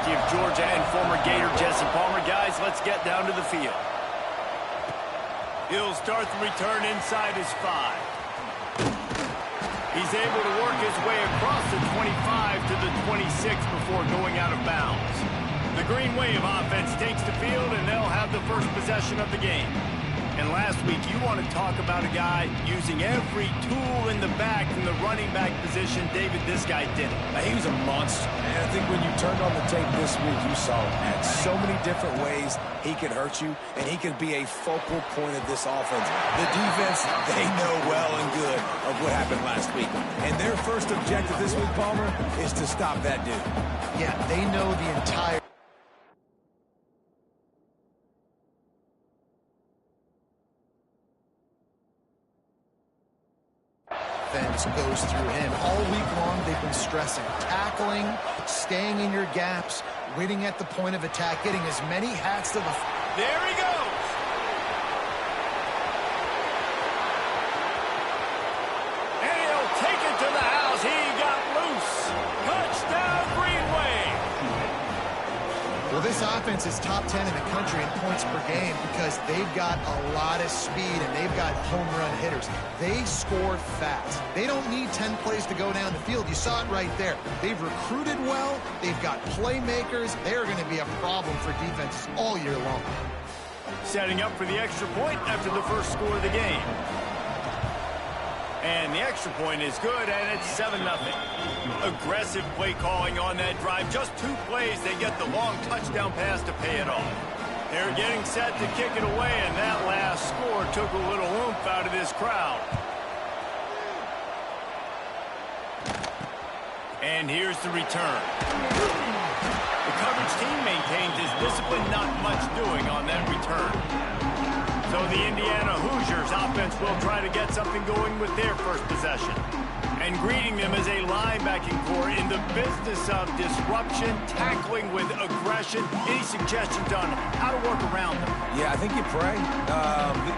safety of Georgia and former Gator Jesse Palmer. Guys, let's get down to the field. He'll start the return inside his 5. He's able to work his way across the 25 to the 26 before going out of bounds. The Green Wave offense takes the field, and they'll have the first possession of the game. And last week, you want to talk about a guy using every tool in the back from the running back position. David, this guy did it. He was a monster. And I think when you turned on the tape this week, you saw him at so many different ways he could hurt you, and he could be a focal point of this offense. The defense, they know well and good of what happened last week. And their first objective this week, Palmer, is to stop that dude. Yeah, they know the entire offense goes through him. All week long, they've been stressing tackling, staying in your gaps, waiting at the point of attack, getting as many hats to the... There he goes! And he'll take it to the house. He got loose. Touchdown, Green Wave! Well, this offense is top 10 in the country in points per game because they've got a lot of speed and they've got home run hitters. They score fast. They don't need 10 plays to go down the field. You saw it right there. They've recruited well. They've got playmakers. They're going to be a problem for defenses all year long. Setting up for the extra point after the first score of the game. And the extra point is good, and it's 7-0. Aggressive play calling on that drive. Just 2 plays, they get the long touchdown pass to pay it off. They're getting set to kick it away, and that last score took a little oomph out of this crowd. And here's the return. The coverage team maintains his discipline, not much doing on that return. So the Indiana Hoosiers offense will try to get something going with their first possession. And greeting them as a linebacking core in the business of disruption, tackling with aggression. Any suggestions on how to work around them? Yeah, I think you pray.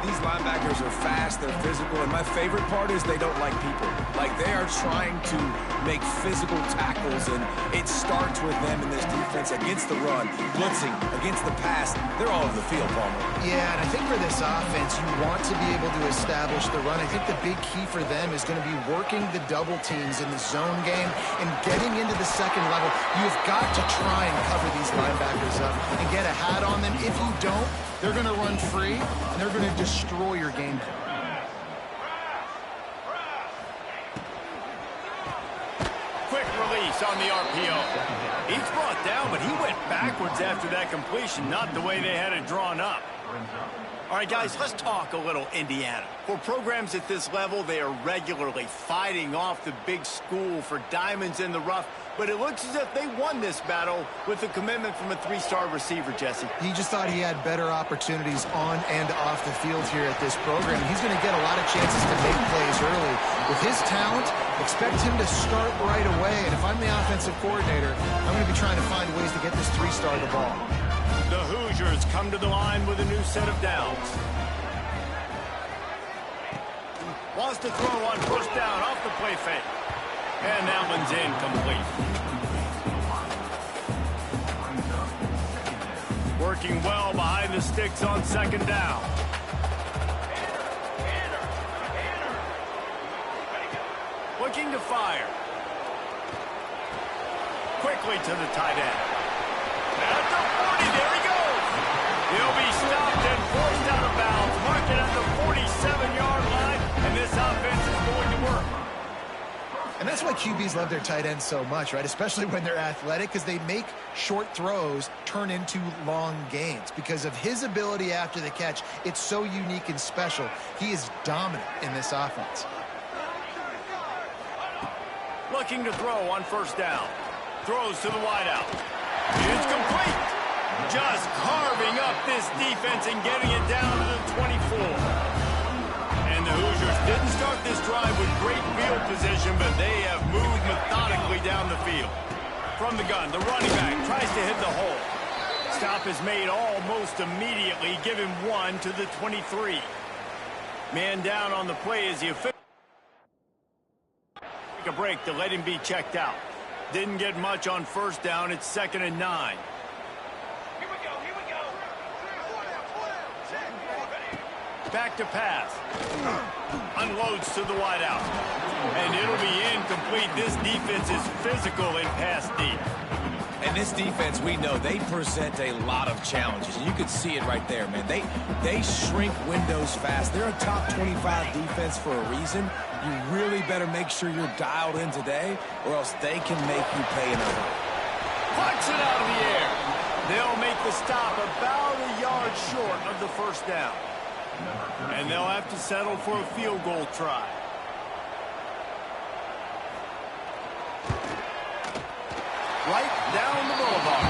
These linebackers are fast, they're physical, and my favorite part is they don't like people. Like, they are trying to make physical tackles, and it starts with them in this defense against the run, blitzing, against the pass. They're all over the field, Palmer. Yeah, and I think for this offense, you want to be able to establish the run. I think the big key for them is going to be working the double teams in the zone game and getting into the second level. You've got to try and cover these linebackers up and get a hat on them. If you don't, they're going to run free, and they're going to destroy your game. Quick release on the RPO. He's brought down, but he went backwards after that completion, not the way they had it drawn up. All right, guys, let's talk a little Indiana. For programs at this level, they are regularly fighting off the big school for diamonds in the rough, but it looks as if they won this battle with a commitment from a 3-star receiver, Jesse. He just thought he had better opportunities on and off the field here at this program. He's going to get a lot of chances to make plays early. With his talent, expect him to start right away, and if I'm the offensive coordinator, I'm going to be trying to find ways to get this 3-star the ball. The Hoosiers come to the line with a new set of downs. Wants to throw on first down off the play fake. And that one's incomplete. Working well behind the sticks on second down. Looking to fire. Quickly to the tight end. At the 40, there he goes. He'll be stopped and forced out of bounds. Mark it at the 47-yard line, and this offense is going to work. And that's why QBs love their tight ends so much, right? Especially when they're athletic, because they make short throws turn into long gains. Because of his ability after the catch, it's so unique and special. He is dominant in this offense. Looking to throw on first down. Throws to the wideout. It's complete. Just carving up this defense and getting it down to the 24. And the Hoosiers didn't start this drive with great field position, but they have moved methodically down the field. From the gun, the running back tries to hit the hole. Stop is made almost immediately. Give him 1 to the 23. Man down on the play as the official take a break to let him be checked out. Didn't get much on first down. It's 2nd and 9. Back to pass. Unloads to the wideout. And it'll be incomplete. This defense is physical in pass deep. And this defense, we know, they present a lot of challenges. And you can see it right there, man. They shrink windows fast. They're a top 25 defense for a reason. You really better make sure you're dialed in today, or else they can make you pay in a hurry. Puts it out of the air. They'll make the stop about a yard short of the first down. And they'll have to settle for a field goal try. Right down the boulevard.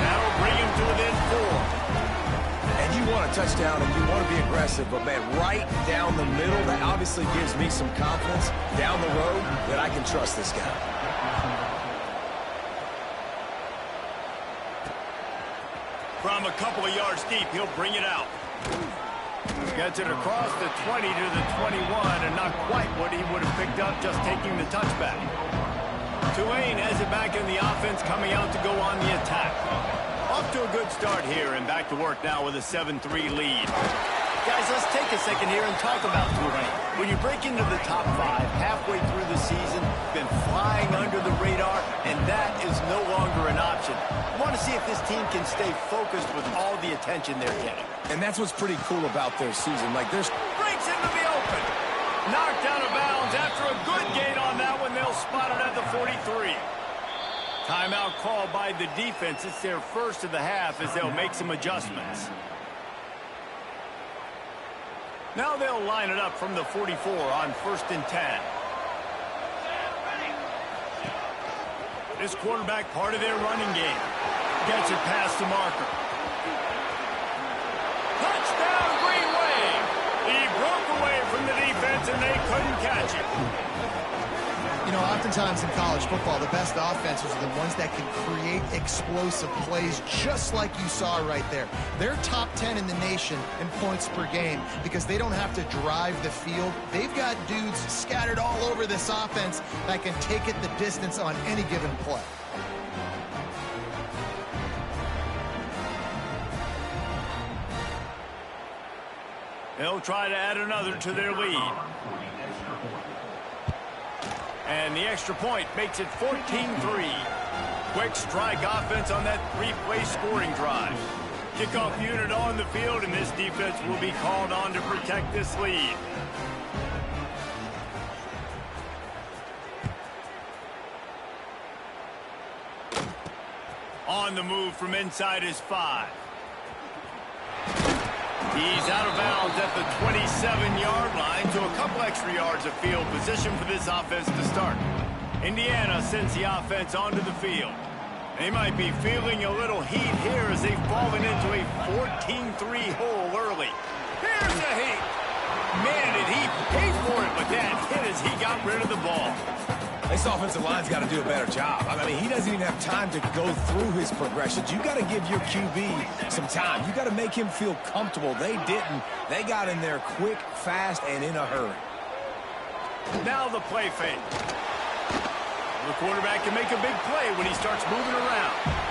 That'll bring him to within 4. And you want a touchdown and you want to be aggressive, but, man, right down the middle, that obviously gives me some confidence down the road that I can trust this guy. From a couple of yards deep, he'll bring it out. Gets it across the 20 to the 21, and not quite what he would have picked up just taking the touchback. Tulane has it back in the offense, coming out to go on the attack. Off to a good start here, and back to work now with a 7-3 lead. Guys, let's take a second here and talk about Tulane. When you break into the top 5 halfway through the season, been flying under the radar, and that is no longer an option. You want to see if this team can stay focused with all the attention they're getting. And that's what's pretty cool about their season. Like, there's breaks into the open. Knocked out of bounds after a good gain on that one. They'll spot it at the 43. Timeout called by the defense. It's their first of the half as they'll make some adjustments. Now they'll line it up from the 44 on 1st and 10. This quarterback part of their running game. Gets it past the marker. Touchdown, Green Wave! He broke away from the defense and they couldn't catch it. You know, oftentimes in college football, the best offenses are the ones that can create explosive plays just like you saw right there. They're top 10 in the nation in points per game because they don't have to drive the field. They've got dudes scattered all over this offense that can take it the distance on any given play. They'll try to add another to their lead. And the extra point makes it 14-3. Quick strike offense on that 3-play scoring drive. Kickoff unit on the field, and this defense will be called on to protect this lead. On the move from inside his 5. He's out of bounds at the 27-yard line to a couple extra yards of field position for this offense to start. Indiana sends the offense onto the field. They might be feeling a little heat here as they've fallen into a 14-3 hole early. Here's the heat. Man, did he pay for it with that hit as he got rid of the ball. This offensive line's got to do a better job. I mean, he doesn't even have time to go through his progressions. You got to give your QB some time. You got to make him feel comfortable. They didn't. They got in there quick, fast, and in a hurry. Now the play fake. The quarterback can make a big play when he starts moving around.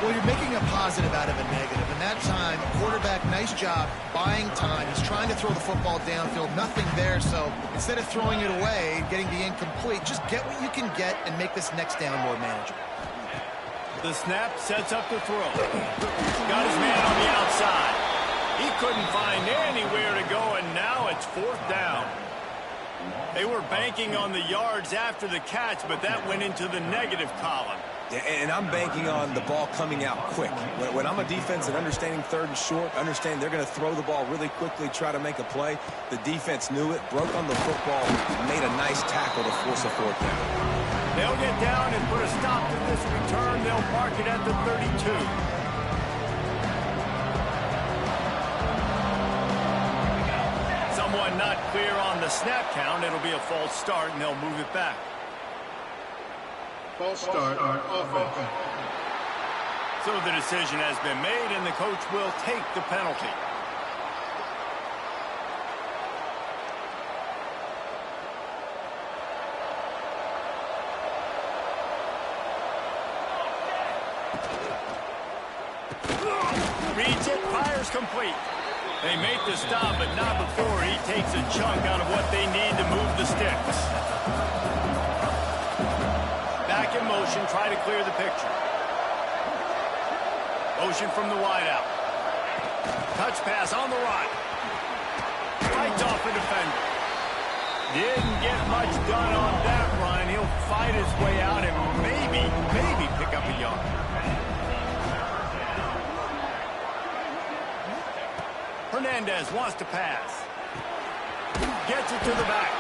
Well, you're making a positive out of a negative. And that time, quarterback, nice job buying time. He's trying to throw the football downfield. Nothing there. So instead of throwing it away, getting the incomplete, just get what you can get and make this next down more manageable. The snap sets up the throw. Got his man on the outside. He couldn't find anywhere to go, and now it's 4th down. They were banking on the yards after the catch, but that went into the negative column. And I'm banking on the ball coming out quick. When I'm a defense and understanding 3rd and short, understand they're going to throw the ball really quickly, try to make a play. The defense knew it, broke on the football, made a nice tackle to force a 4th down. They'll get down and put a stop to this return. They'll mark it at the 32. Someone not clear on the snap count. It'll be a false start, and they'll move it back. False start on offense. So the decision has been made, and the coach will take the penalty. reads it, fires complete. They make the stop, but not before he takes a chunk out of what they need to move the sticks. Back in motion, try to clear the picture. Motion from the wideout. Touch pass on the right. Fights off a defender. Didn't get much done on that run. He'll fight his way out and maybe pick up a yard. Hernandez wants to pass. Gets it to the back.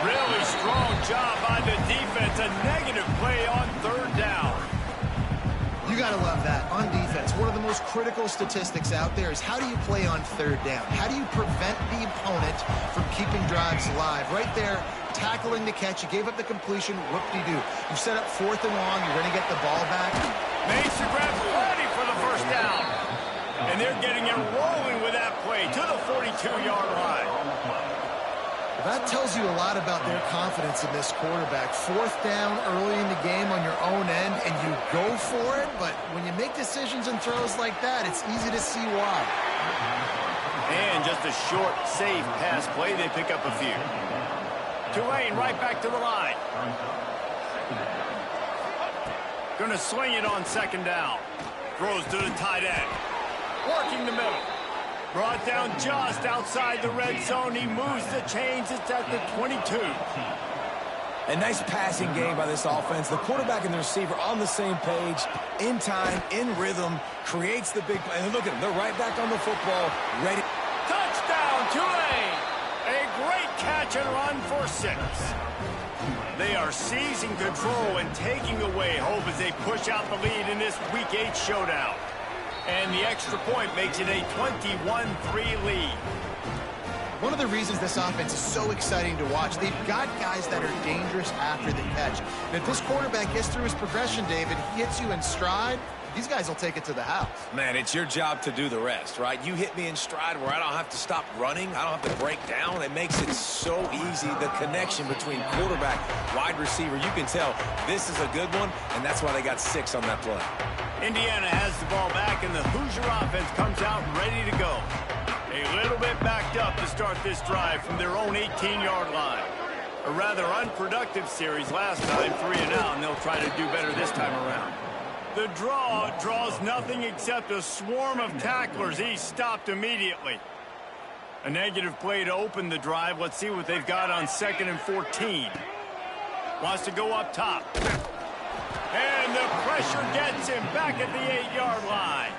Really strong job by the defense. A negative play on third down. You got to love that. On defense, one of the most critical statistics out there is how do you play on third down? How do you prevent the opponent from keeping drives alive? Right there, tackling the catch. You gave up the completion. Whoop-de-doo. You set up 4th and long. You're going to get the ball back. Makes the grab ready for the first down. And they're getting it rolling with that play to the 42-yard line. That tells you a lot about their confidence in this quarterback. 4th down early in the game on your own end, and you go for it, but when you make decisions and throws like that, it's easy to see why. And just a short, safe pass play, they pick up a few. Tulane right back to the line. Gonna swing it on 2nd down. Throws to the tight end. Working the middle. Brought down just outside the red zone. He moves the chains. It's at the 22. A nice passing game by this offense. The quarterback and the receiver on the same page, in time, in rhythm, creates the big play. And look at them. They're right back on the football, ready. Touchdown, Tulane! A great catch and run for 6. They are seizing control and taking away hope as they push out the lead in this Week 8 showdown. And the extra point makes it a 21-3 lead. One of the reasons this offense is so exciting to watch, they've got guys that are dangerous after the catch. And if this quarterback gets through his progression, David, he hits you in stride, these guys will take it to the house. Man, it's your job to do the rest, right? You hit me in stride where I don't have to stop running. I don't have to break down. It makes it so easy. The connection between quarterback, wide receiver, you can tell this is a good one, and that's why they got 6 on that play. Indiana has the ball back, and the Hoosier offense comes out ready to go. A little bit backed up to start this drive from their own 18-yard line. A rather unproductive series last time, 3 and out, and they'll try to do better this time around. The draw draws nothing except a swarm of tacklers. He's stopped immediately. A negative play to open the drive. Let's see what they've got on 2nd and 14. Wants to go up top. And the pressure gets him back at the 8-yard line.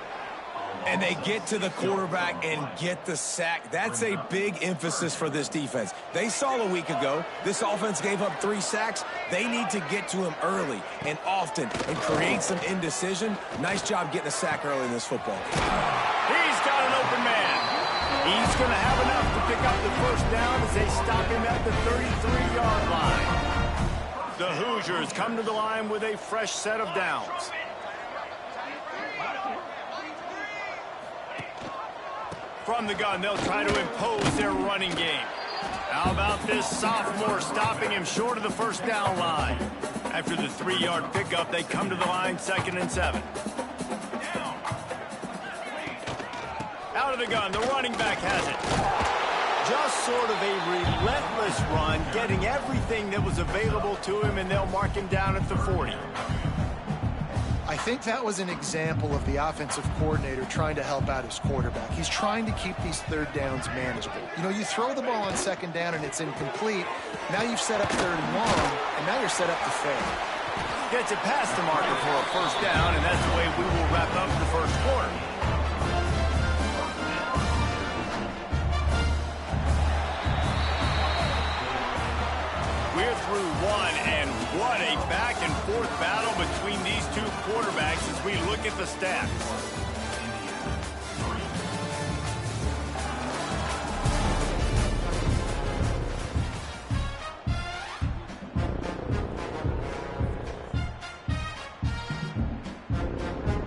And they get to the quarterback and get the sack. That's a big emphasis for this defense. They saw a week ago, this offense gave up 3 sacks. They need to get to him early and often and create some indecision. Nice job getting a sack early in this football game. He's got an open man. He's going to have enough to pick up the first down as they stop him at the 33-yard line. The Hoosiers come to the line with a fresh set of downs. From the gun, they'll try to impose their running game. How about this sophomore stopping him short of the first down line? After the 3-yard pickup, they come to the line 2nd and 7. Out of the gun, the running back has it. Just sort of a relentless run, getting everything that was available to him, and they'll mark him down at the 40. I think that was an example of the offensive coordinator trying to help out his quarterback. He's trying to keep these 3rd downs manageable. You know, you throw the ball on 2nd down and it's incomplete. Now you've set up 3rd and long, and now you're set up to fail. Gets it past the marker for a first down, and that's the way we will wrap up the first quarter. We're through one, and what a back-and-forth battle between these two quarterbacks as we look at the stats.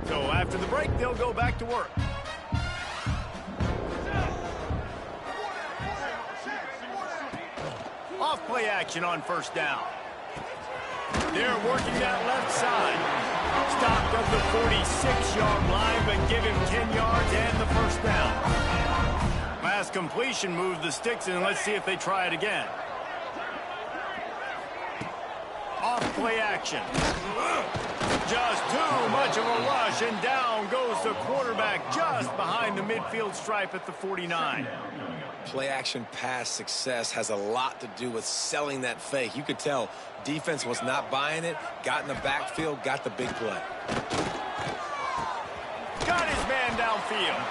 So after the break, they'll go back to work. Off play action on first down. They're working that left side. Stopped at the 46-yard line, but give him 10 yards and the first down. Last completion moved the sticks, and let's see if they try it again. Off play action. Just too much of a rush, and down goes the quarterback just behind the midfield stripe at the 49. Play action pass success has a lot to do with selling that fake. You could tell defense was not buying it, got in the backfield, got the big play. Got his man downfield.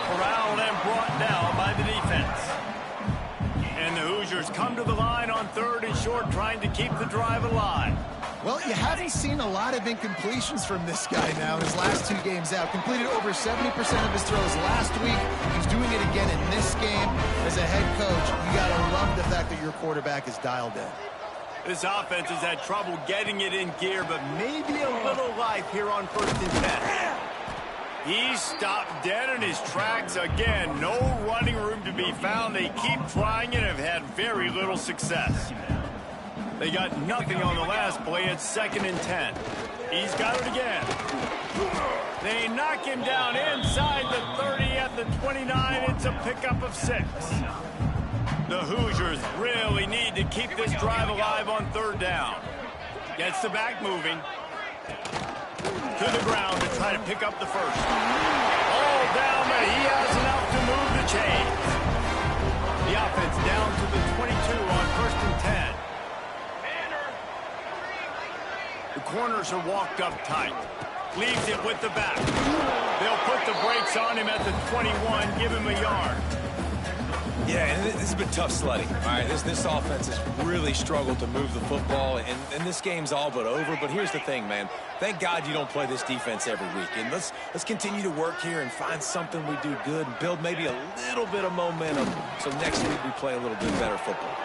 Corralled and brought down by the defense. And the Hoosiers come to the line on 3rd and short, trying to keep the drive alive. Well, you haven't seen a lot of incompletions from this guy now in his last 2 games out. Completed over 70% of his throws last week. He's doing it again in this game. As a head coach, you got to love the fact that your quarterback is dialed in. This offense has had trouble getting it in gear, but maybe a little life here on 1st and 10. He stopped dead in his tracks again. No running room to be found. They keep trying and have had very little success. They got nothing on the last play at 2nd and 10. He's got it again. They knock him down inside the 30 at the 29. It's a pickup of 6. The Hoosiers really need to keep this drive alive on 3rd down. Gets the back moving. To the ground to try to pick up the first. All down, but he has enough to move the chains. The offense down to the 22 on 1st and 10. The corners are walked up tight. Leaves it with the back. They'll put the brakes on him at the 21, give him a yard. Yeah, and this has been tough sledding. All right, this offense has really struggled to move the football, and this game's all but over. But here's the thing, man. Thank God you don't play this defense every week. And let's continue to work here and find something we do good and build maybe a little bit of momentum so next week we play a little bit better football.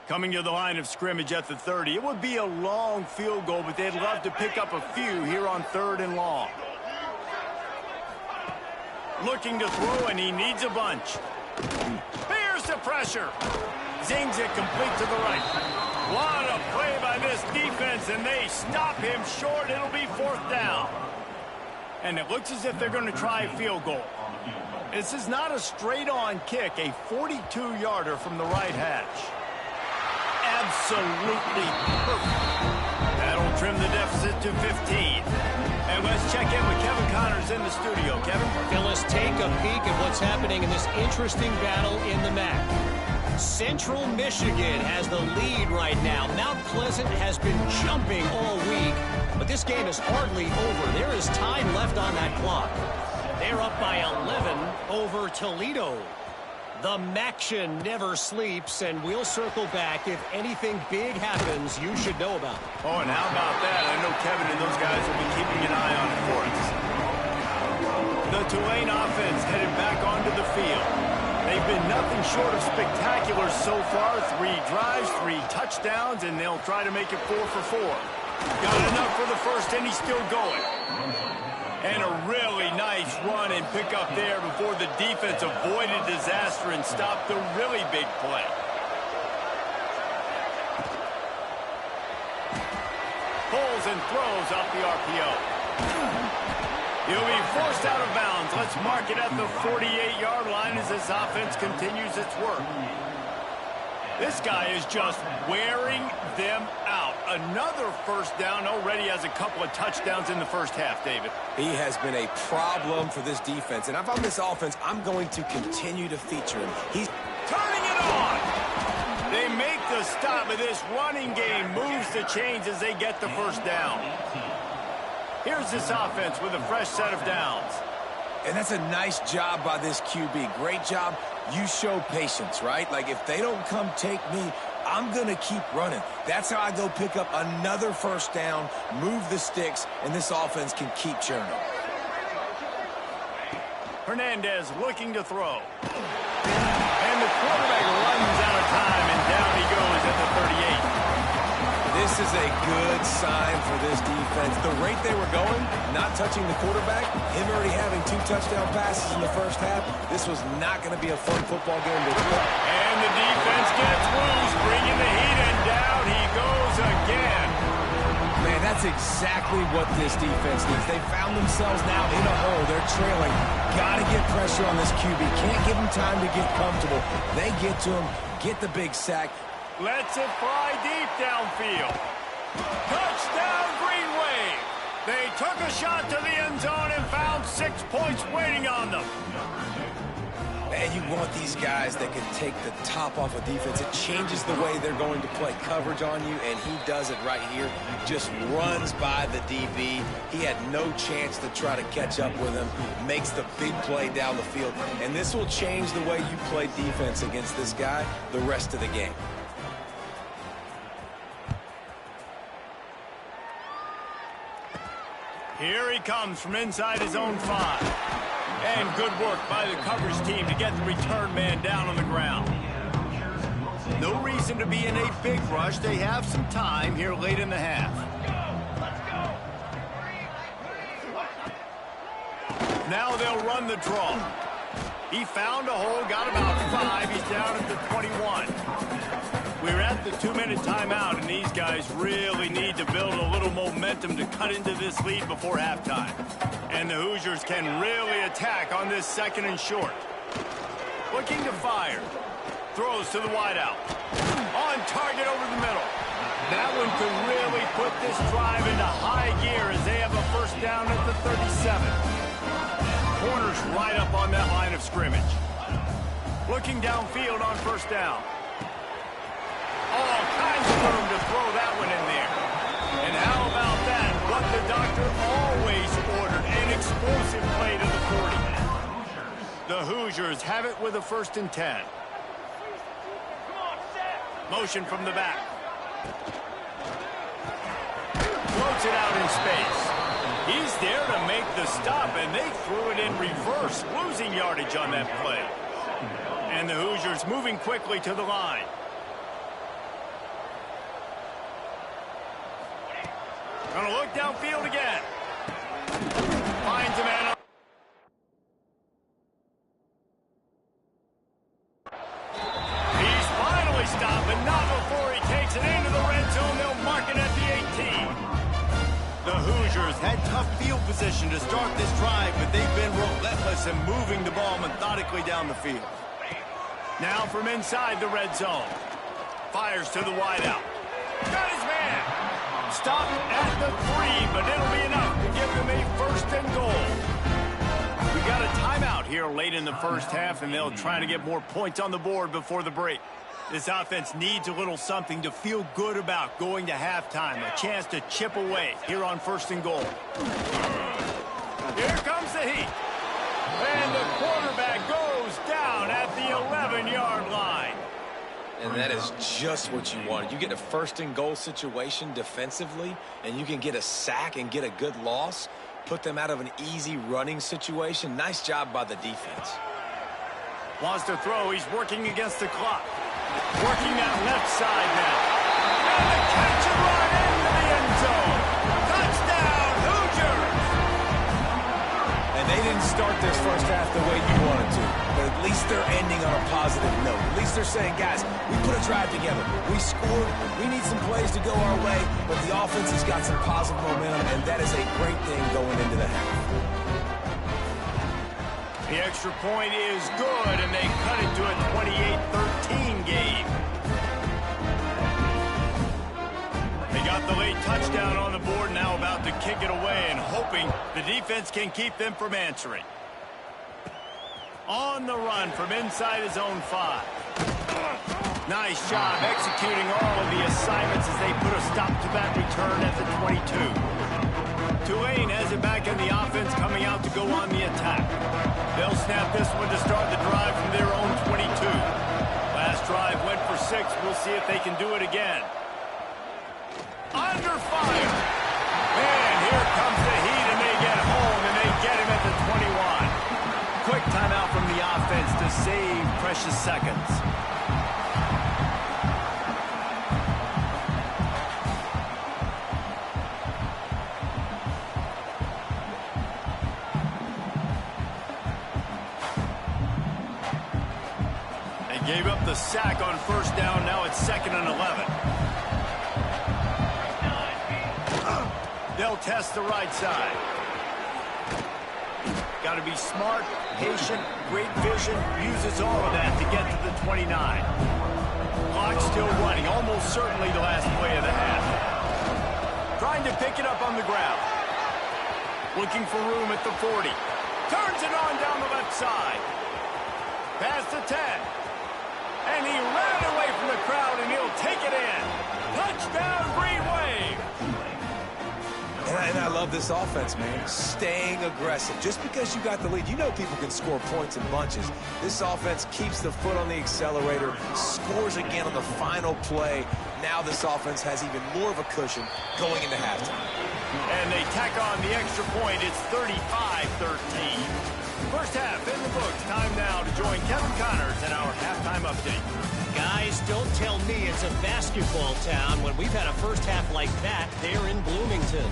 Coming to the line of scrimmage at the 30. It would be a long field goal, but they'd love to pick up a few here on 3rd and long. Looking to throw, and he needs a bunch. Here's the pressure. Zings it complete to the right. What a play by this defense, and they stop him short. It'll be 4th down. And it looks as if they're going to try a field goal. This is not a straight-on kick, a 42-yarder from the right hash. Absolutely perfect. That'll trim the deficit to 15. And let's check in with Kevin Connors in the studio. Kevin? Phyllis, take a peek at what's happening in this interesting battle in the MAC. Central Michigan has the lead right now. Mount Pleasant has been jumping all week, but this game is hardly over. There is time left on that clock. They're up by 11 over Toledo. The MACtion never sleeps, and we'll circle back. If anything big happens, you should know about it. Oh, and how about that? I know Kevin and those guys will be keeping an eye on it for us. The Tulane offense headed back onto the field. They've been nothing short of spectacular so far. 3 drives, 3 touchdowns, and they'll try to make it 4 for 4. Got enough for the first, and he's still going. And a really nice run and pick up there before the defense avoided disaster and stopped the really big play. Pulls and throws off the RPO. He'll be forced out of bounds. Let's mark it at the 48-yard line as this offense continues its work. This guy is just wearing them out. another first down. Already has a couple of touchdowns in the first half, David. He has been a problem for this defense. And if I'm this offense, I'm going to continue to feature him. He's turning it on. They make the stop, but this running game moves the chains as they get the first down. Here's this offense with a fresh set of downs. And that's a nice job by this QB. Great job. You show patience, right? Like, if they don't come take me, I'm going to keep running. That's how I go pick up another first down, move the sticks, and this offense can keep churning. Hernandez looking to throw. And the quarterback runs out of time, and down he goes at the 38. This is a good sign for this defense. The rate they were going, not touching the quarterback, him already having 2 touchdown passes in the first half, this was not going to be a fun football game to play. And the defense gets loose, bringing the heat, and down he goes again. Man, that's exactly what this defense needs. They found themselves now in a hole. They're trailing. Got to get pressure on this QB. Can't give him time to get comfortable. They get to him, get the big sack. Lets it fly deep downfield. Touchdown, Green Wave. They took a shot to the end zone and found 6 points waiting on them. And you want these guys that can take the top off of defense. It changes the way they're going to play coverage on you, and he does it right here. Just runs by the DB. He had no chance to try to catch up with him. Makes the big play down the field. And this will change the way you play defense against this guy the rest of the game. Here he comes from inside his own 5. And good work by the coverage team to get the return man down on the ground. No reason to be in a big rush. They have some time here late in the half. Now they'll run the draw. He found a hole, got about 5. He's down at the 21. We're at the 2-minute timeout, and these guys really need to build a little momentum to cut into this lead before halftime. And the Hoosiers can really attack on this 2nd and short. Looking to fire. Throws to the wideout. On target over the middle. That one could really put this drive into high gear as they have a first down at the 37. Corners right up on that line of scrimmage. Looking downfield on first down. All kinds of room to throw that one in there. And how about that? What the doctor always ordered, an explosive play to the 40. The Hoosiers have it with a 1st and 10. Motion from the back. Floats it out in space. He's there to make the stop, and they threw it in reverse, losing yardage on that play. And the Hoosiers moving quickly to the line. Gonna look downfield again. Finds a man up. He's finally stopped, but not before he takes it into the red zone. They'll mark it at the 18. The Hoosiers had tough field position to start this drive, but they've been relentless in moving the ball methodically down the field. Now from inside the red zone. Fires to the wideout. Got his man. Stop at the 3, but it'll be enough to give them a 1st and goal. We got a timeout here late in the first half, and they'll try to get more points on the board before the break. This offense needs a little something to feel good about going to halftime, a chance to chip away here on 1st and goal. Here comes the heat. And the quarterback goes down at the 11-yard line. And that is just what you wanted. You get a 1st and goal situation defensively, and you can get a sack and get a good loss, put them out of an easy running situation. Nice job by the defense. Wants to throw. He's working against the clock. Working that left side now. And the catch and run into the end zone. Touchdown, Hoosiers! And they didn't start this first half the way you wanted to. But at least they're ending on a positive note. At least they're saying, guys, we put a drive together. We scored. We need some plays to go our way. But the offense has got some positive momentum, and that is a great thing going into the half. The extra point is good, and they cut it to a 28-13 game. They got Got the late touchdown on the board, now about to kick it away and hoping the defense can keep them from answering. On the run from inside his own 5. Nice job executing all of the assignments as they put a stop to that return at the 22. Tulane has it back in the offense, coming out to go on the attack. They'll snap this one to start the drive from their own 22. Last drive went for 6. We'll see if they can do it again. Under fire. And here comes the heat, and they get home, and they get him at the 21. Quick timeout from the offense to save precious seconds. They gave up the sack on first down. Now it's 2nd and 11. They'll test the right side. Got to be smart, patient, great vision, uses all of that to get to the 29. Clock still running, almost certainly the last play of the half. Trying to pick it up on the ground. Looking for room at the 40. Turns it on down the left side. Past the 10. And he ran away from the crowd, and he'll take it in. Touchdown, Green Wave. And I love this offense, man. Staying aggressive. Just because you got the lead, you know people can score points in bunches. This offense keeps the foot on the accelerator, scores again on the final play. Now this offense has even more of a cushion going into halftime. And they tack on the extra point. It's 35-13. First half in the books. Time now to join Kevin Connors in our halftime update. Guys, don't tell me it's a basketball town when we've had a first half like that there in Bloomington.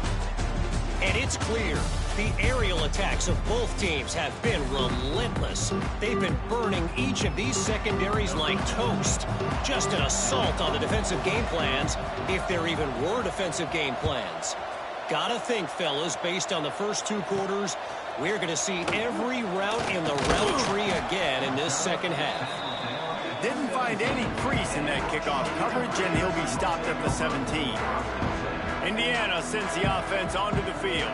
And it's clear, the aerial attacks of both teams have been relentless. They've been burning each of these secondaries like toast. Just an assault on the defensive game plans, if there even were defensive game plans. Gotta think, fellas, based on the first 2 quarters, we're going to see every route in the route tree again in this second half. Didn't find any crease in that kickoff coverage, and he'll be stopped at the 17. Indiana sends the offense onto the field.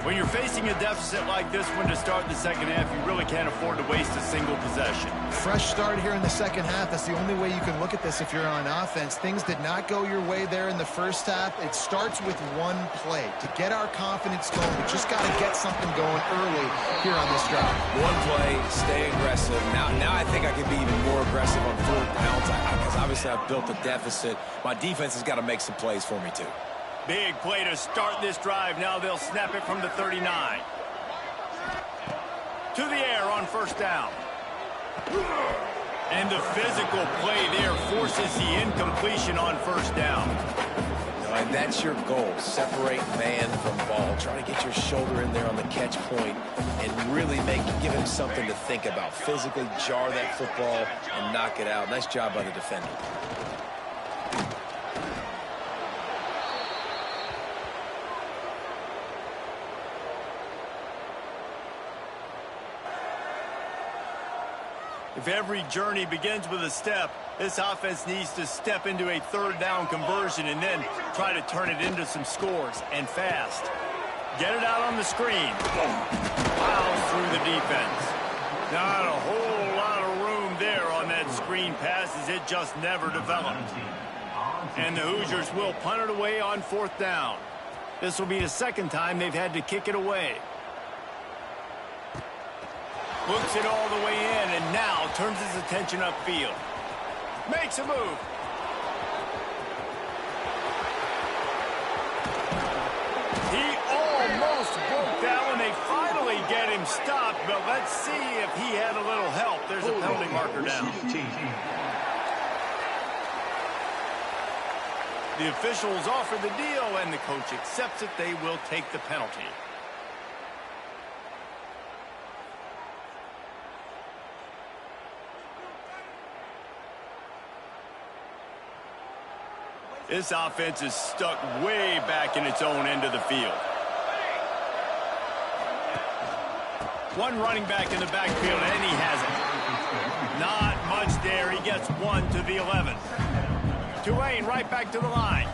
When you're facing a deficit like this one to start the second half, you really can't afford to waste a single possession. Fresh start here in the second half. That's the only way you can look at this if you're on offense. Things did not go your way there in the first half. It starts with one play. To get our confidence going, we just got to get something going early here on this drive. One play, stay aggressive. Now I think I can be even more aggressive on 4th downs because obviously I've built a deficit. My defense has got to make some plays for me too. Big play to start this drive. Now they'll snap it from the 39. To the air on first down. And the physical play there forces the incompletion on first down. And that's your goal. Separate man from ball. Try to get your shoulder in there on the catch point and really give him something to think about. Physically jar that football and knock it out. Nice job by the defender. If every journey begins with a step, this offense needs to step into a 3rd down conversion and then try to turn it into some scores, and fast. Get it out on the screen. Plows through the defense. Not a whole lot of room there on that screen pass as it just never developed. And the Hoosiers will punt it away on 4th down. This will be the 2nd time they've had to kick it away. Looks it all the way in, and now turns his attention upfield. Makes a move. He almost broke that one. They finally get him stopped, but let's see if he had a little help. There's a penalty marker down. The officials offer the deal, and the coach accepts it. They will take the penalty. This offense is stuck way back in its own end of the field. One running back in the backfield, and he has it. Not much there. He gets one to the 11. Tulane right back to the line.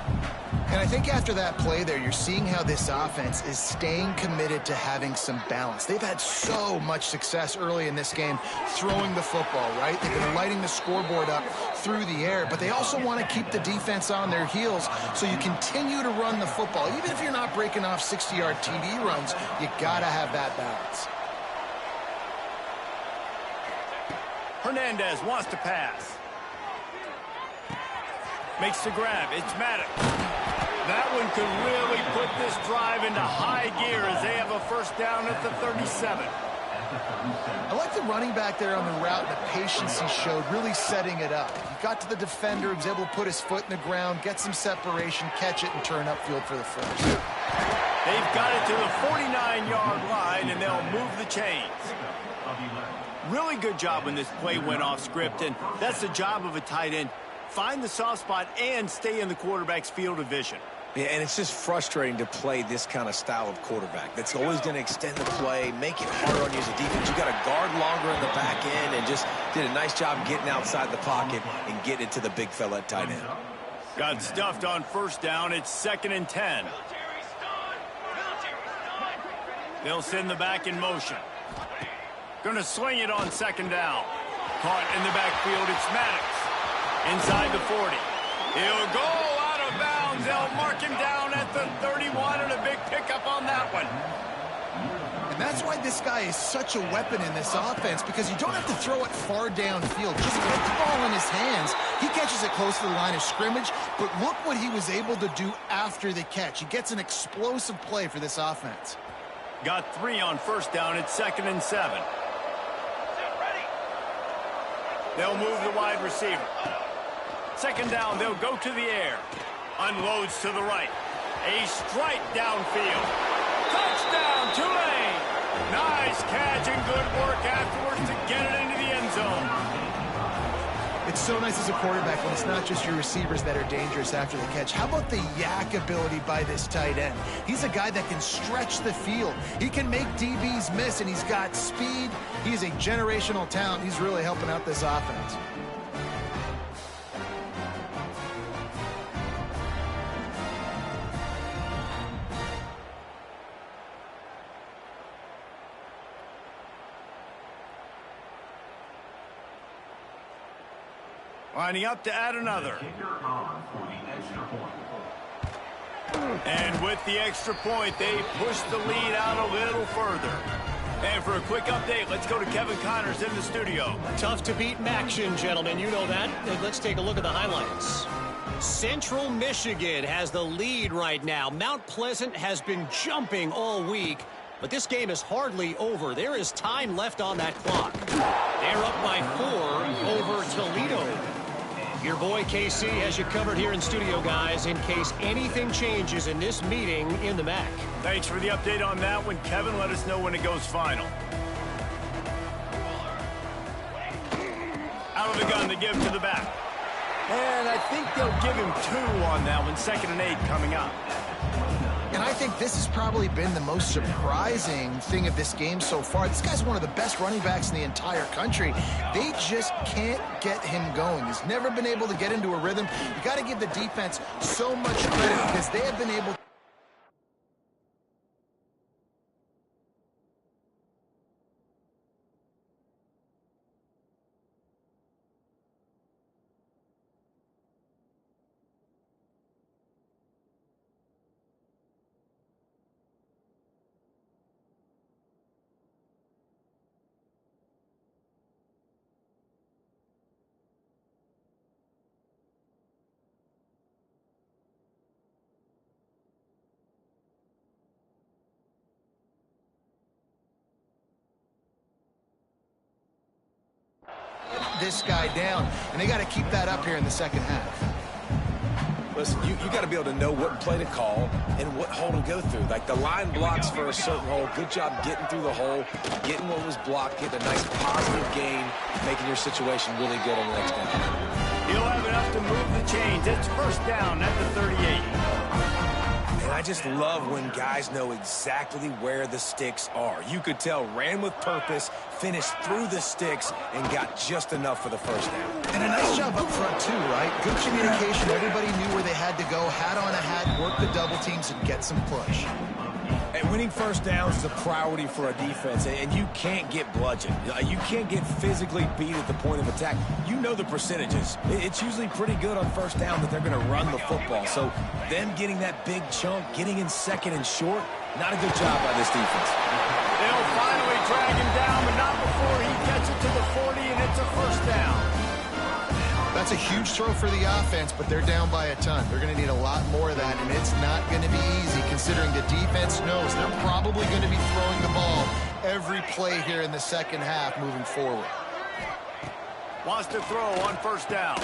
And I think after that play there, you're seeing how this offense is staying committed to having some balance. They've had so much success early in this game throwing the football, right? They've been lighting the scoreboard up through the air, but they also want to keep the defense on their heels, so you continue to run the football. Even if you're not breaking off 60-yard TD runs, you got to have that balance. Hernandez wants to pass. Makes the grab. It's Maddox. That one could really put this drive into high gear as they have a first down at the 37. I like the running back there on the route and the patience he showed, really setting it up. He got to the defender, he was able to put his foot in the ground, get some separation, catch it, and turn upfield for the first. They've got it to the 49-yard line, and they'll move the chains. Really good job when this play went off script, and that's the job of a tight end. Find the soft spot and stay in the quarterback's field of vision. Yeah, and it's just frustrating to play this kind of style of quarterback. That's always going to extend the play, make it harder on you as a defense. You got to guard longer in the back end, and just did a nice job getting outside the pocket and getting it to the big fella at tight end. Got stuffed on first down. It's 2nd and 10. They'll send the back in motion. Going to swing it on 2nd down. Caught in the backfield. It's Maddox. Inside the 40. He'll go out of bounds. They'll mark him down at the 31, and a big pickup on that one. And that's why this guy is such a weapon in this offense, because you don't have to throw it far downfield. Just put the ball in his hands. He catches it close to the line of scrimmage, but look what he was able to do after the catch. He gets an explosive play for this offense. Got 3 on first down. It's 2nd and 7. They'll move the wide receiver. 2nd down, they'll go to the air. Unloads to the right. A strike downfield. Touchdown, Tulane! Nice catch and good work afterwards to get it into the end zone. It's so nice as a quarterback when it's not just your receivers that are dangerous after the catch. How about the yak ability by this tight end? He's a guy that can stretch the field. He can make DBs miss, and he's got speed. He's a generational talent. He's really helping out this offense. Lining up to add another. And with the extra point, they push the lead out a little further. And for a quick update, let's go to Kevin Connors in the studio. Tough to beat action, gentlemen. You know that. And let's take a look at the highlights. Central Michigan has the lead right now. Mount Pleasant has been jumping all week, but this game is hardly over. There is time left on that clock. They're up by 4 over Toledo. Your boy KC has you covered here in studio, guys, in case anything changes in this meeting in the MAC. Thanks for the update on that one, Kevin. Let us know when it goes final. Out of the gun, they give him to the back. And I think they'll give him 2 on that one. 2nd and 8 coming up. And I think this has probably been the most surprising thing of this game so far. This guy's one of the best running backs in the entire country. They just can't get him going. He's never been able to get into a rhythm. You got to give the defense so much credit because they have been able to. This guy down, and they got to keep that up here in the second half. Listen, you got to be able to know what play to call and what hole to go through. Like the line blocks for a certain hole. Good job getting through the hole, getting what was blocked, getting a nice positive gain, making your situation really good on the next down. He'll have enough to move the chains. It's first down at the 38. And I I just love when guys know exactly where the sticks are. You could tell ran with purpose, finished through the sticks, and got just enough for the first down. And a nice job up front, too, right? Good communication. Everybody knew where they had to go, hat on a hat, work the double teams, and get some push. And winning first downs is a priority for a defense, and you can't get bludgeoned. You can't get physically beat at the point of attack. You know the percentages. It's usually pretty good on first down that they're going to run the football. So them getting that big chunk, getting in second and short, not a good job by this defense. They'll finally drag him down, but not before he gets it to the 40, and it's a first down. That's a huge throw for the offense, but they're down by a ton. They're going to need a lot more of that, and it's not going to be easy considering the defense knows they're probably going to be throwing the ball every play here in the second half moving forward. Wants to throw on first down.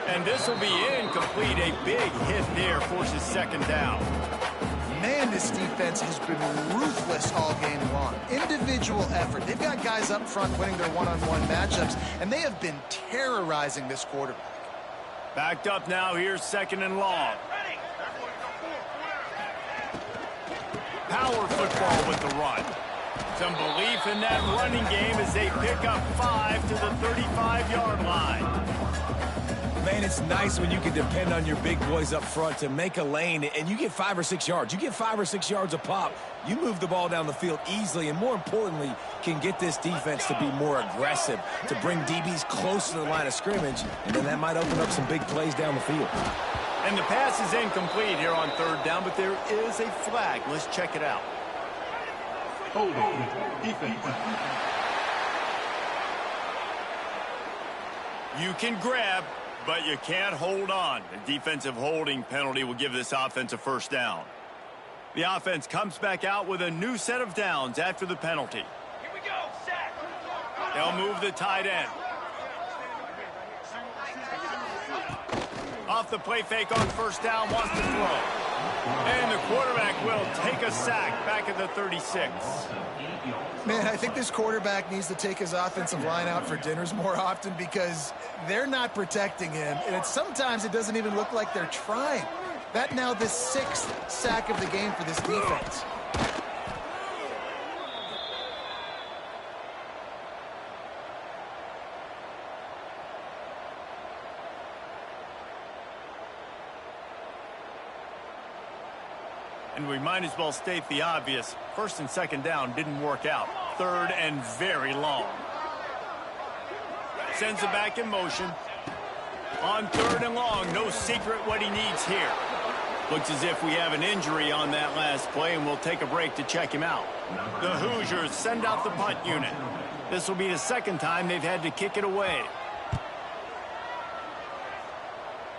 And this will be incomplete. A big hit there forces second down. Man, this defense has been ruthless all game long. Individual effort. They've got guys up front winning their one-on-one matchups, and they have been terrorizing this quarterback. Backed up now. Here's second and long. Power football with the run. Some belief in that running game as they pick up 5 to the 35-yard line. Man, it's nice when you can depend on your big boys up front to make a lane, and you get 5 or 6 yards. You get 5 or 6 yards a pop. You move the ball down the field easily, and more importantly, can get this defense to be more aggressive, to bring DBs close to the line of scrimmage, and then that might open up some big plays down the field. And the pass is incomplete here on third down, but there is a flag. Let's check it out. Holding. Defense. You can grab, but you can't hold on. The defensive holding penalty will give this offense a first down. The offense comes back out with a new set of downs after the penalty. Here we go, sack. They'll move the tight end. Off the play fake on first down, wants to throw. And the quarterback will take a sack back at the 36. Man, I think this quarterback needs to take his offensive line out for dinners more often because they're not protecting him. And sometimes it doesn't even look like they're trying. That now the 6th sack of the game for this defense. And we might as well state the obvious. First and second down didn't work out. Third and very long. Sends it back in motion. On third and long, no secret what he needs here. Looks as if we have an injury on that last play, and we'll take a break to check him out. The Hoosiers send out the punt unit. This will be the second time they've had to kick it away.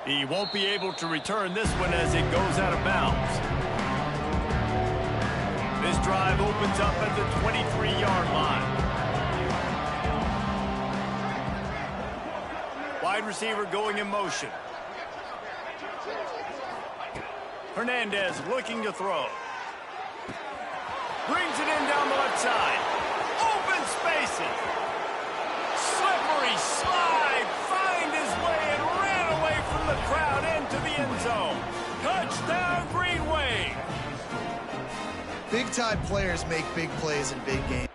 He won't be able to return this one as it goes out of bounds. This drive opens up at the 23-yard line. Wide receiver going in motion. Hernandez looking to throw. Brings it in down the left side. Open spaces. Slippery slide. Find his way and ran away from the crowd into the end zone. Touchdown, Green Wave. Big-time players make big plays in big games.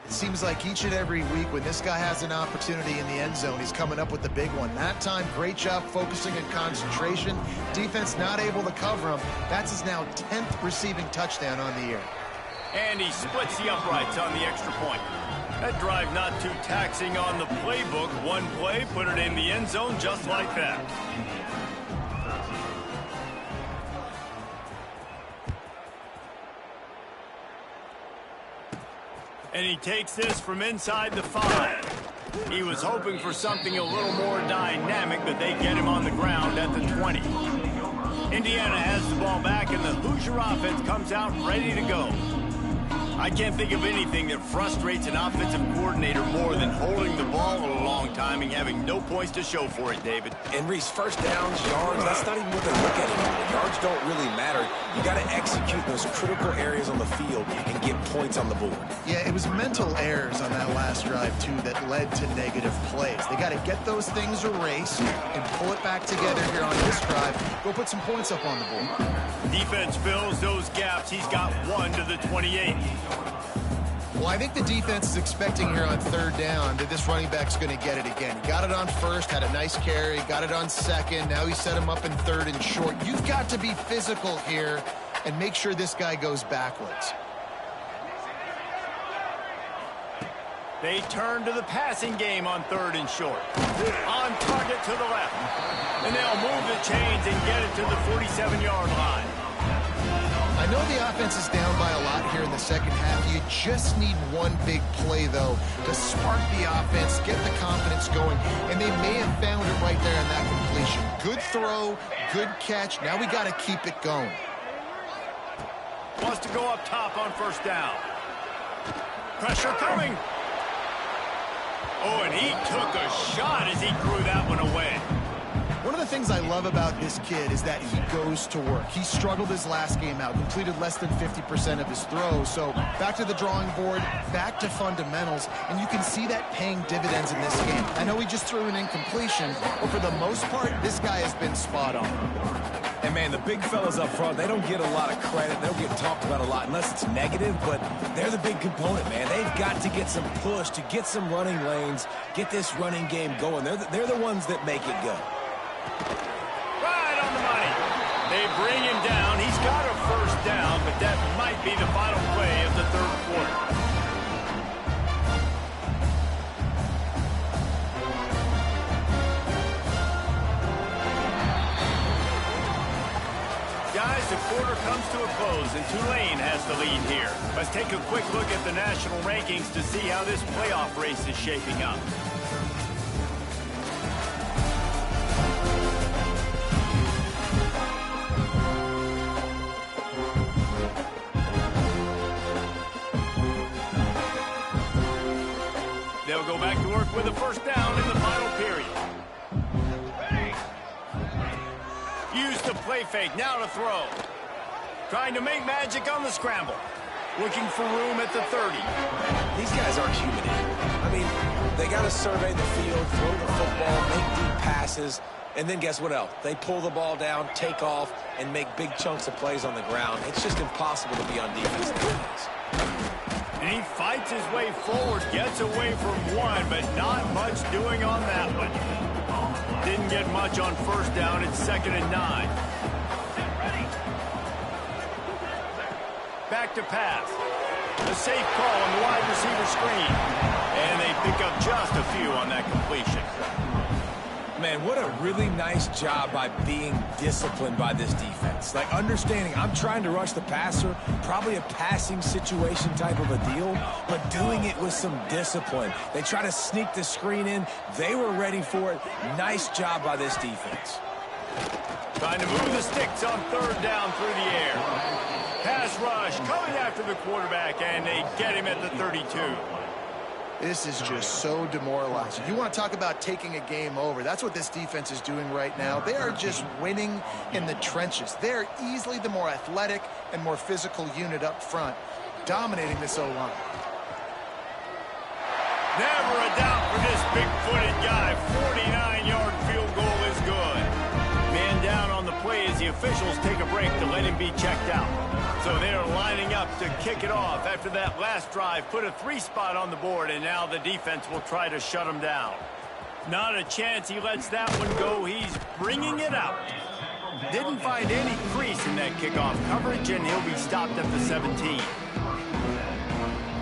It seems like each and every week when this guy has an opportunity in the end zone, he's coming up with the big one. That time, great job focusing and concentration. Defense not able to cover him. That's his now 10th receiving touchdown on the year. And he splits the uprights on the extra point. That drive not too taxing on the playbook. One play, put it in the end zone just like that. And he takes this from inside the 5. He was hoping for something a little more dynamic, but they get him on the ground at the 20. Indiana has the ball back, and the Hoosier offense comes out ready to go. I can't think of anything that frustrates an offensive coordinator more than holding the ball a long time and having no points to show for it, David. And Reese, first downs, yards, that's not even what they look at anymore. The yards don't really matter. You got to execute those critical areas on the field and get points on the board. Yeah, it was mental errors on that last drive, too, that led to negative plays. They got to get those things erased and pull it back together here on this drive. Go put some points up on the board. Defense fills those gaps. He's got 1 to the 28. Well, I think the defense is expecting here on third down that this running back's going to get it again. He got it on first, had a nice carry, got it on second. Now he set him up in third and short. You've got to be physical here and make sure this guy goes backwards. They turn to the passing game on third and short. On target to the left. And they'll move the chains and get it to the 47-yard line. I know the offense is down by a lot here in the second half. You just need one big play, though, to spark the offense, get the confidence going, and they may have found it right there in that completion. Good throw, good catch. Now we got to keep it going. Wants to go up top on first down. Pressure coming. Oh, and he took a shot as he threw that one away. One of the things I love about this kid is that he goes to work. He struggled his last game out, completed less than 50% of his throws. So back to the drawing board, back to fundamentals, and you can see that paying dividends in this game. I know he just threw an incompletion, but for the most part, this guy has been spot on. And, man, the big fellas up front, they don't get a lot of credit. They don't get talked about a lot unless it's negative, but they're the big component, man. They've got to get some push, to get some running lanes, get this running game going. They're the ones that make it go. Right on the money. They bring him down. He's got a first down, but that might be the final play of the third quarter. Guys, the quarter comes to a close, and Tulane has the lead here. Let's take a quick look at the national rankings to see how this playoff race is shaping up. They'll go back to work with a first down in the final period. Use the play fake, now to throw. Trying to make magic on the scramble. Looking for room at the 30. These guys aren't human. I mean, they got to survey the field, throw the football, make deep passes, and then guess what else? They pull the ball down, take off, and make big chunks of plays on the ground. It's just impossible to be on defense nowadays. And he fights his way forward, gets away from one, but not much doing on that one. Didn't get much on first down. It's 2nd and 9. Back to pass. A safe call on the wide receiver screen. And they pick up just a few on that completion. Man, what a really nice job by being disciplined by this defense. Like, understanding I'm trying to rush the passer, probably a passing situation type of a deal, but doing it with some discipline. They try to sneak the screen in. They were ready for it. Nice job by this defense. Trying to move the sticks on third down through the air. Pass rush coming after the quarterback, and they get him at the 32. This is just so demoralizing. You want to talk about taking a game over. That's what this defense is doing right now. They are just winning in the trenches. They're easily the more athletic and more physical unit up front, dominating this O-line. Never a doubt for this big-footed guy. 49-yard field goal is good. Man down on the play as the officials take a break to let him be checked out. So they're lining up to kick it off after that last drive. Put a 3-spot on the board, and now the defense will try to shut him down. Not a chance he lets that one go. He's bringing it out. Didn't find any crease in that kickoff coverage, and he'll be stopped at the 17.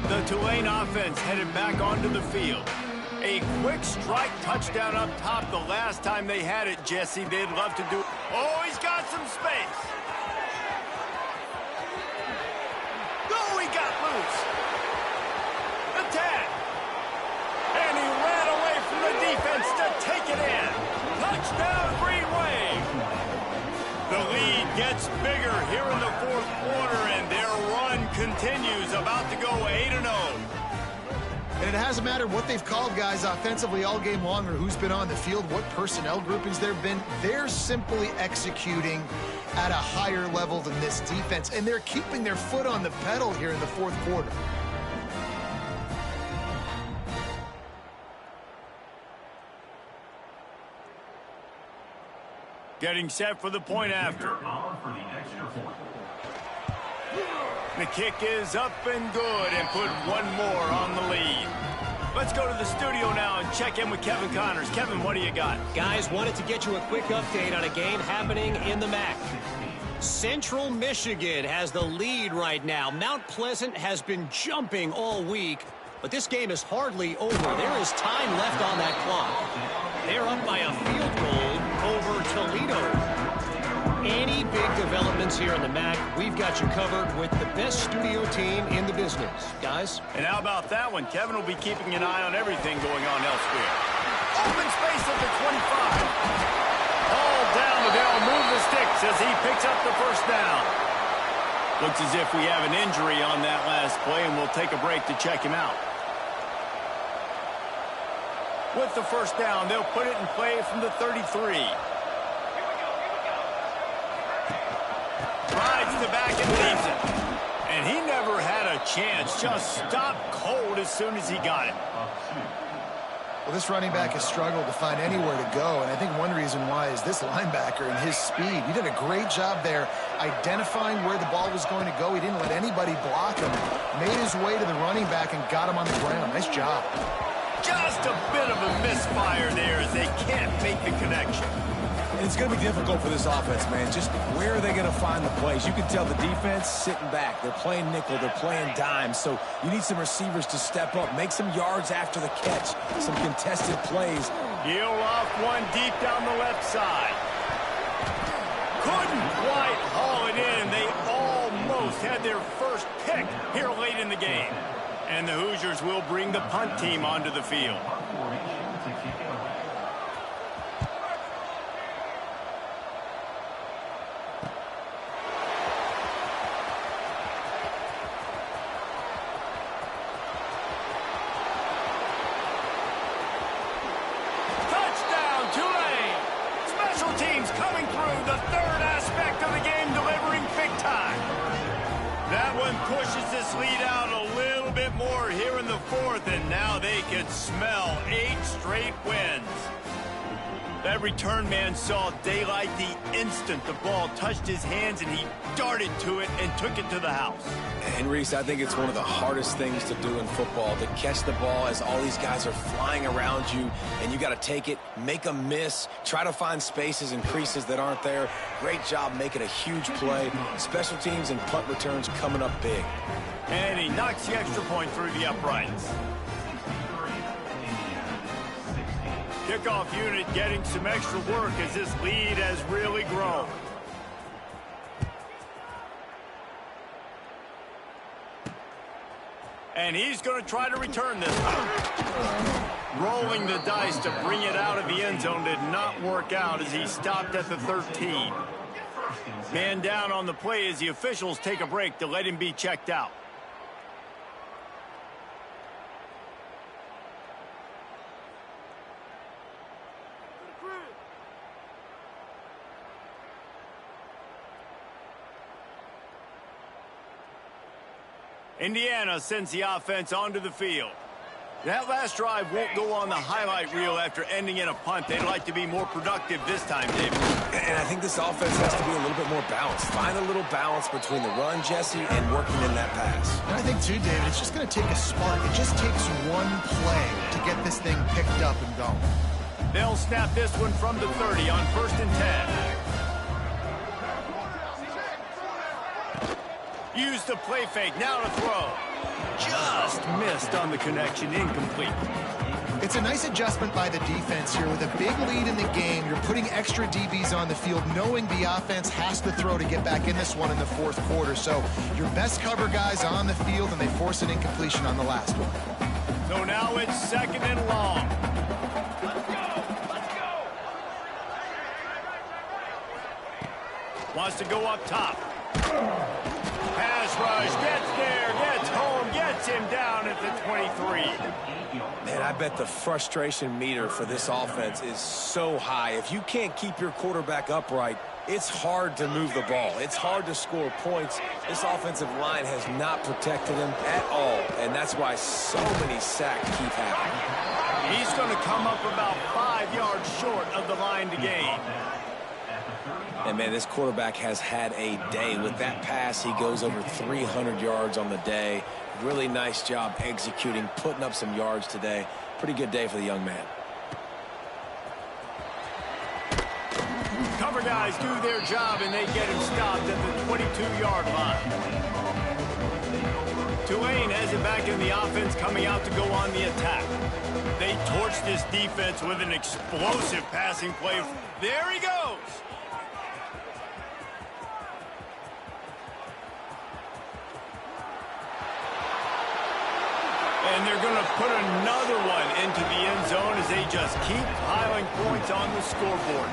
The Tulane offense headed back onto the field. A quick strike touchdown up top the last time they had it, Jesse. They'd love to do it. Oh, he's got some space. He got loose. Attack. And he ran away here in the fourth quarter, and their run continues, about to go 8-0. And it hasn't mattered what they've called guys offensively all game long or who's been on the field, what personnel groupings there have been. They're simply executing at a higher level than this defense, and they're keeping their foot on the pedal here in the fourth quarter. Getting set for the point after. The kick is up and good, and put one more on the lead. Let's go to the studio now and check in with Kevin Connors. Kevin, what do you got? Guys, wanted to get you a quick update on a game happening in the MAC. Central Michigan has the lead right now. Mount Pleasant has been jumping all week, but this game is hardly over. There is time left on that clock. They're up by a field goal over Toledo. Any big developments here in the MAC, we've got you covered with the best studio team in the business. Guys? And how about that one? Kevin will be keeping an eye on everything going on elsewhere. Open space at the 25. Ball down, but they'll move the sticks as he picks up the first down. Looks as if we have an injury on that last play, and we'll take a break to check him out. With the first down, they'll put it in play from the 33. Rides the back and leaves it. And he never had a chance. Just stopped cold as soon as he got it. Well, this running back has struggled to find anywhere to go, and I think one reason why is this linebacker and his speed. He did a great job there identifying where the ball was going to go. He didn't let anybody block him. Made his way to the running back and got him on the ground. Nice job. Just a bit of a misfire there as they can't make the connection. And it's going to be difficult for this offense, man. Just where are they going to find the plays? You can tell the defense sitting back. They're playing nickel. They're playing dime. So you need some receivers to step up, make some yards after the catch, some contested plays. Heel off one deep down the left side. Couldn't quite haul it in. They almost had their first pick here late in the game. And the Hoosiers will bring the punt team onto the field. Touchdown, Tulane! Special teams coming through, the third aspect of the game, delivering big time. That one pushes this lead out a little bit more here in the fourth, and now they can smell 8 straight wins. That return man saw daylight the instant the ball touched his hands, and he darted to it and took it to the house. And, Reese, I think it's one of the hardest things to do in football, to catch the ball as all these guys are flying around you, and you got to take it, make a miss, try to find spaces and creases that aren't there. Great job making a huge play. Special teams and punt returns coming up big. And he knocks the extra point through the uprights. Kickoff unit getting some extra work as this lead has really grown. And he's going to try to return this time. Rolling the dice to bring it out of the end zone did not work out as he stopped at the 13. Man down on the play as the officials take a break to let him be checked out. Indiana sends the offense onto the field. That last drive won't go on the highlight reel after ending in a punt. They'd like to be more productive this time, David. And I think this offense has to be a little bit more balanced. Find a little balance between the run, Jesse, and working in that pass. And I think, too, David, it's just going to take a spark. It just takes one play to get this thing picked up and going. They'll snap this one from the 30 on 1st and 10. Use the play fake, now to throw. Just missed on the connection, incomplete. It's a nice adjustment by the defense here. With a big lead in the game, you're putting extra DBs on the field, knowing the offense has to throw to get back in this one in the fourth quarter. So your best cover guys on the field, and they force an incompletion on the last one. So now it's 2nd and long. Wants to go up top. Pass rush, gets there, gets home, gets him down at the 23. Man, I bet the frustration meter for this offense is so high. If you can't keep your quarterback upright, it's hard to move the ball. It's hard to score points. This offensive line has not protected him at all, and that's why so many sacks keep happening. He's going to come up about 5 yards short of the line to gain. And, man, this quarterback has had a day. With that pass, he goes over 300 yards on the day. Really nice job executing, putting up some yards today. Pretty good day for the young man. Cover guys do their job, and they get him stopped at the 22-yard line. Tulane has it back in the offense, coming out to go on the attack. They torched this defense with an explosive passing play. There he goes. And they're going to put another one into the end zone as they just keep piling points on the scoreboard.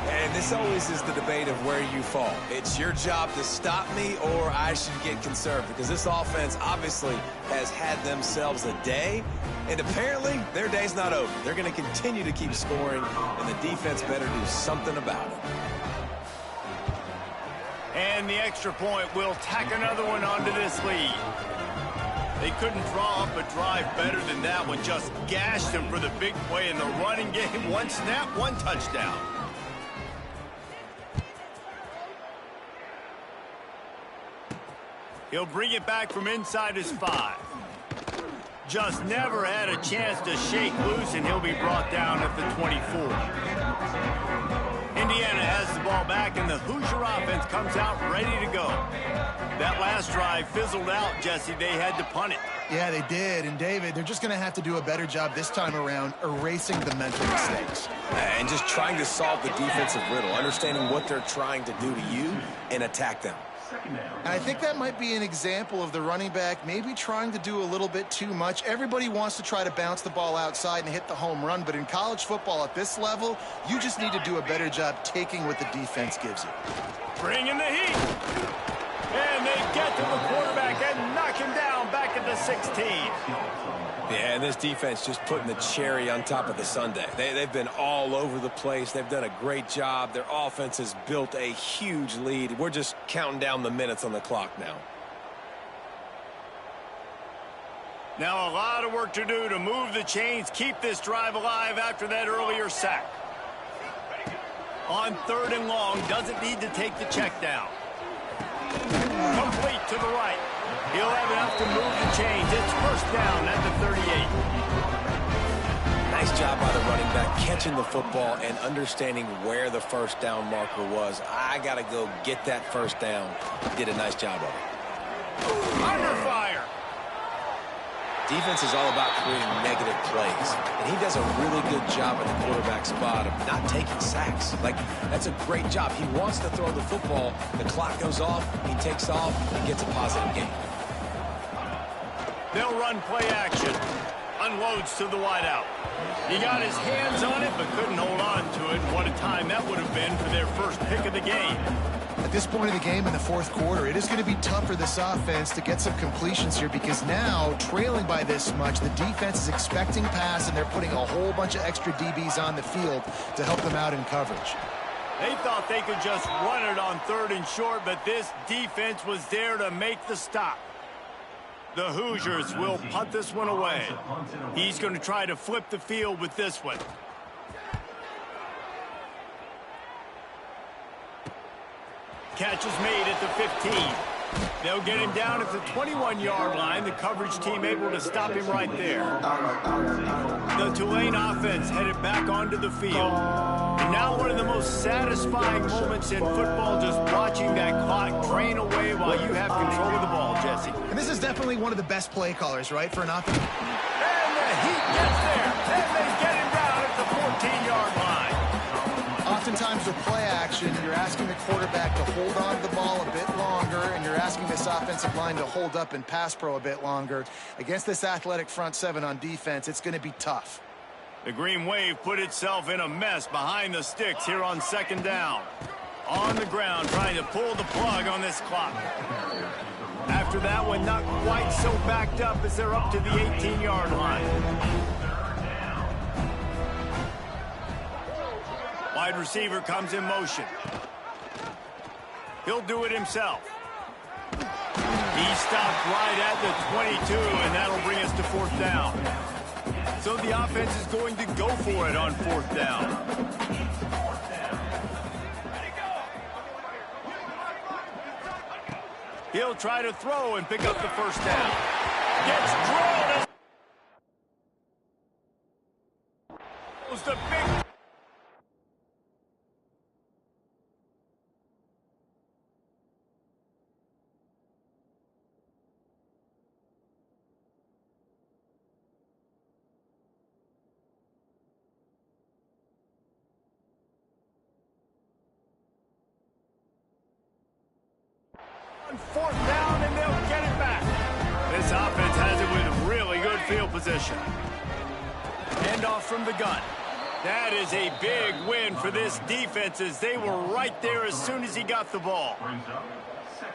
And this always is the debate of where you fall. It's your job to stop me, or I should get conservative, because this offense obviously has had themselves a day, and apparently their day's not over. They're going to continue to keep scoring, and the defense better do something about it. And the extra point will tack another one onto this lead. They couldn't draw up a drive better than that one. Just gashed them for the big play in the running game. One snap, one touchdown. He'll bring it back from inside his 5. Just never had a chance to shake loose, and he'll be brought down at the 24. Indiana has the ball back, and the Hoosier offense comes out ready to go. That last drive fizzled out, Jesse. They had to punt it. Yeah, they did. And, David, they're just going to have to do a better job this time around erasing the mental mistakes. And just trying to solve the defensive riddle, understanding what they're trying to do to you and attack them. And I think that might be an example of the running back maybe trying to do a little bit too much. Everybody wants to try to bounce the ball outside and hit the home run, but in college football at this level, you just need to do a better job taking what the defense gives you. Bring in the heat. And they get to the quarterback and knock him down back at the 16. Yeah, and this defense just putting the cherry on top of the sundae. They've been all over the place. They've done a great job. Their offense has built a huge lead. We're just counting down the minutes on the clock now. Now a lot of work to do to move the chains, keep this drive alive after that earlier sack. On 3rd and long, doesn't need to take the check down. Complete to the right. He'll have enough to move the chains. It's first down at the 38. Nice job by the running back, catching the football and understanding where the first down marker was. I got to go get that first down. Did a nice job of it. Under fire. Defense is all about creating negative plays, and he does a really good job at the quarterback spot of not taking sacks. Like, that's a great job. He wants to throw the football. The clock goes off. He takes off. He gets a positive gain. They'll run play action. Unloads to the wideout. He got his hands on it, but couldn't hold on to it. What a time that would have been for their first pick of the game. At this point of the game in the 4th quarter, it is going to be tough for this offense to get some completions here because now, trailing by this much, the defense is expecting pass, and they're putting a whole bunch of extra DBs on the field to help them out in coverage. They thought they could just run it on 3rd and short, but this defense was there to make the stop. The Hoosiers will punt this one away. He's going to try to flip the field with this one. Catch is made at the 15. They'll get him down at the 21-yard line. The coverage team able to stop him right there. The Tulane offense headed back onto the field. And now one of the most satisfying moments in football, just watching that clock drain away while you have control of the ball, Jesse. And this is definitely one of the best play callers, right, for an offense. And the heat gets there. And they get him down at the 14-yard line. Oftentimes with play action, you're asking the quarterback to hold on to the ball a bit longer, and you're asking this offensive line to hold up in pass pro a bit longer. Against this athletic front 7 on defense, it's going to be tough. The Green Wave put itself in a mess behind the sticks here on 2nd down. On the ground, trying to pull the plug on this clock. After that one, not quite so backed up as they're up to the 18-yard line. Wide receiver comes in motion. He'll do it himself. He stopped right at the 22, and that'll bring us to 4th down. So the offense is going to go for it on 4th down. He'll try to throw and pick up the 1st down. Gets drilled. As the big... On 4th down, and they'll get it back. This offense has it with really good field position. Handoff from the gun. That is a big win for this defense as they were right there as soon as he got the ball.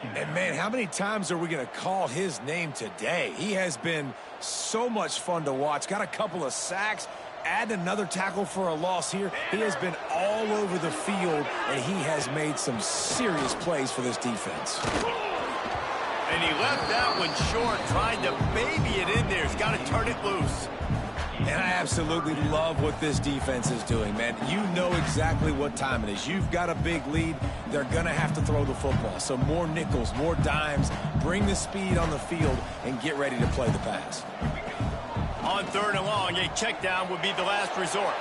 And, man, how many times are we going to call his name today? He has been so much fun to watch. Got a couple of sacks. Add another tackle for a loss here. He has been all over the field, and he has made some serious plays for this defense. And he left that one short, trying to baby it in there. He's got to turn it loose. And I absolutely love what this defense is doing, man. You know exactly what time it is. You've got a big lead. They're going to have to throw the football. So more nickels, more dimes. Bring the speed on the field and get ready to play the pass. On 3rd and long, a check down would be the last resort.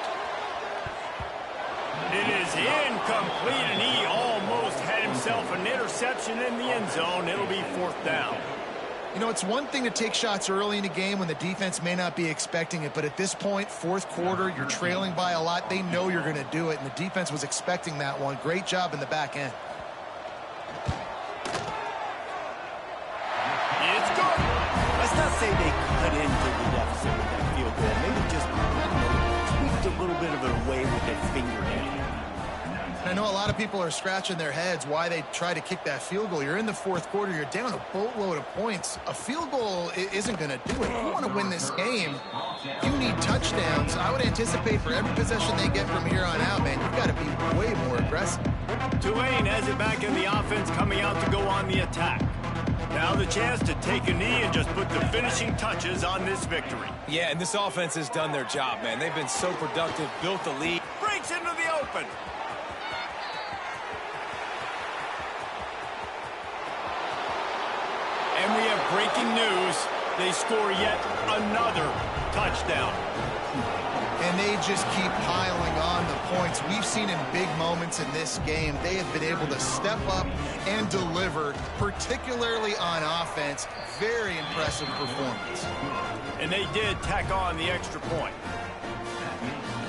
It is incomplete, and he almost had himself an interception in the end zone. It'll be 4th down. You know, it's one thing to take shots early in a game when the defense may not be expecting it, but at this point, 4th quarter, you're trailing by a lot. They know you're going to do it, and the defense was expecting that one. Great job in the back end. It's good. Let's not say they cut into the deficit with that field goal. Maybe just tweaked a little bit of it away with their fingernail. I know a lot of people are scratching their heads why they try to kick that field goal. You're in the 4th quarter. You're down a boatload of points. A field goal isn't going to do it. If you want to win this game, you need touchdowns. I would anticipate for every possession they get from here on out, man, you've got to be way more aggressive. Tulane has it back in the offense, coming out to go on the attack. Now the chance to take a knee and just put the finishing touches on this victory. Yeah, and this offense has done their job, man. They've been so productive, built the lead. Breaks into the open. And we have breaking news. They score yet another touchdown. And they just keep piling on the points. We've seen in big moments in this game, they have been able to step up and deliver, particularly on offense. Very impressive performance. And they did tack on the extra point.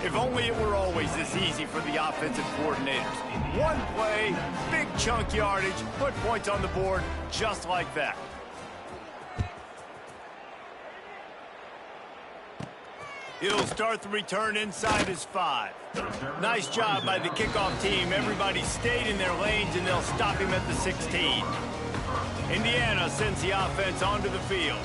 If only it were always this easy for the offensive coordinators. One play, big chunk yardage, put points on the board just like that. He'll start the return inside his 5. Nice job by the kickoff team. Everybody stayed in their lanes, and they'll stop him at the 16. Indiana sends the offense onto the field.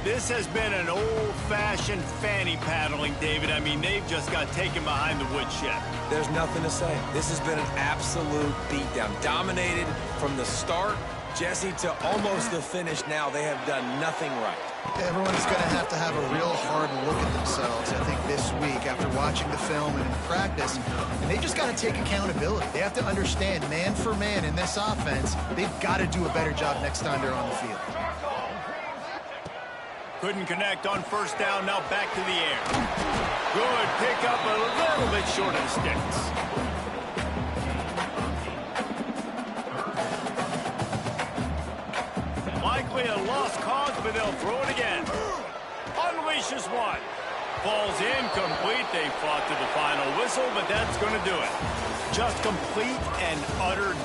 This has been an old-fashioned fanny paddling, David. I mean, they've just got taken behind the woodshed. There's nothing to say. This has been an absolute beatdown. Dominated from the start, Jesse, to almost the finish now. They have done nothing right. Everyone's going to have a real hard look at themselves, I think, this week after watching the film and in practice. And they just got to take accountability. They have to understand, man for man in this offense, they've got to do a better job next time they're on the field. Couldn't connect on 1st down, now back to the air. Good pickup, a little bit short of the sticks. Likely a lost cause, but they'll throw it again. Unleashes one. Falls incomplete. They fought to the final whistle, but that's going to do it. Just complete and utter